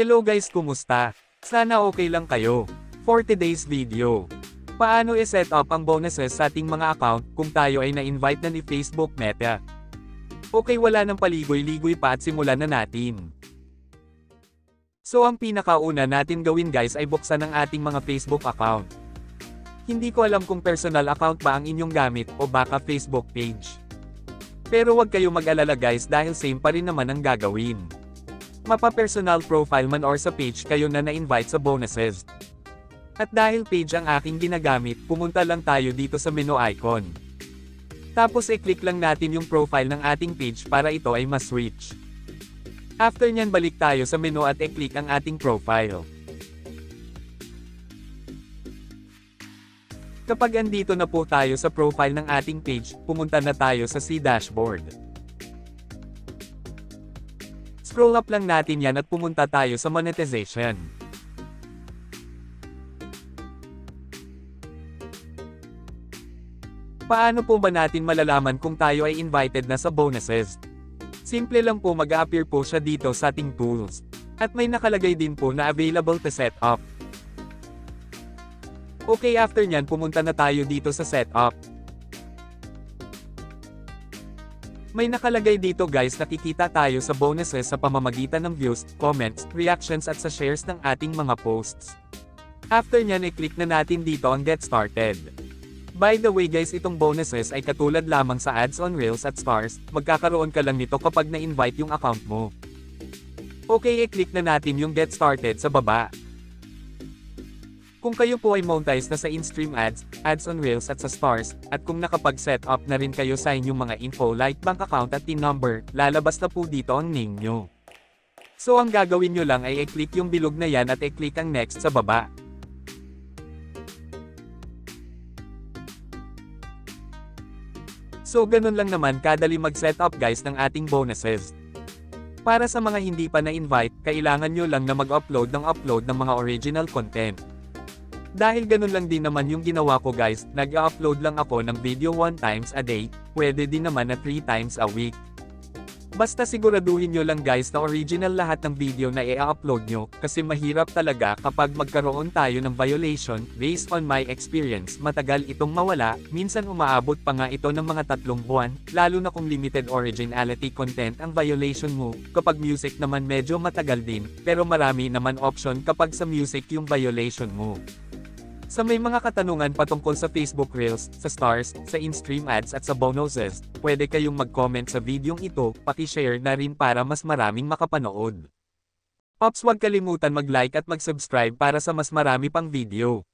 Hello guys, kumusta? Sana okay lang kayo. For today's video, paano i-set up ang bonuses sa ating mga account kung tayo ay na-invite na ni Facebook Meta? Okay, wala nang paligoy-ligoy pa at simulan na natin. So ang pinakauna natin gawin guys ay buksan ang ating mga Facebook account. Hindi ko alam kung personal account ba ang inyong gamit o baka Facebook page. Pero wag kayo mag-alala guys dahil same pa rin naman ang gagawin. Mapa-personal profile man or sa page kayo na na-invite sa bonuses. At dahil page ang aking ginagamit, pumunta lang tayo dito sa menu icon. Tapos i-click lang natin yung profile ng ating page para ito ay ma-switch. After nyan balik tayo sa menu at i-click ang ating profile. Kapag andito na po tayo sa profile ng ating page, pumunta na tayo sa See Dashboard. Scroll up lang natin yan at pumunta tayo sa monetization. Paano po ba natin malalaman kung tayo ay invited na sa bonuses? Simple lang po, mag-a-appear po siya dito sa ating tools. At may nakalagay din po na available to set up. Okay, after nyan pumunta na tayo dito sa setup. May nakalagay dito guys, nakikita tayo sa bonuses sa pamamagitan ng views, comments, reactions at sa shares ng ating mga posts. After nyan i-click na natin dito ang Get Started. By the way guys, itong bonuses ay katulad lamang sa ads on Reels at Stars, magkakaroon ka lang nito kapag na-invite yung account mo. Okay, i-click na natin yung Get Started sa baba. Kung kayo po ay monetize na sa in-stream ads, ads on Reels at sa Stars, at kung nakapag-set up na rin kayo sa inyong mga info like bank account at TIN number, lalabas na po dito ang name nyo. So ang gagawin nyo lang ay i-click yung bilog na yan at i-click ang next sa baba. So ganun lang naman kadali mag-set up guys ng ating bonuses. Para sa mga hindi pa na-invite, kailangan nyo lang na mag-upload ng mga original content. Dahil ganun lang din naman yung ginawa ko guys, nag-upload lang ako ng video 1 times a day, pwede din naman na 3 times a week. Basta siguraduhin nyo lang guys na original lahat ng video na i-upload nyo, kasi mahirap talaga kapag magkaroon tayo ng violation. Based on my experience, matagal itong mawala, minsan umaabot pa nga ito ng mga 3 buwan, lalo na kung limited originality content ang violation mo. Kapag music naman medyo matagal din, pero marami naman option kapag sa music yung violation mo. Sa may mga katanungan patungkol sa Facebook Reels, sa Stars, sa in-stream ads at sa bonuses, pwede kayong mag-comment sa videong ito, paki-share na rin para mas maraming makapanood. Ops, huwag kalimutan mag-like at mag-subscribe para sa mas marami pang video.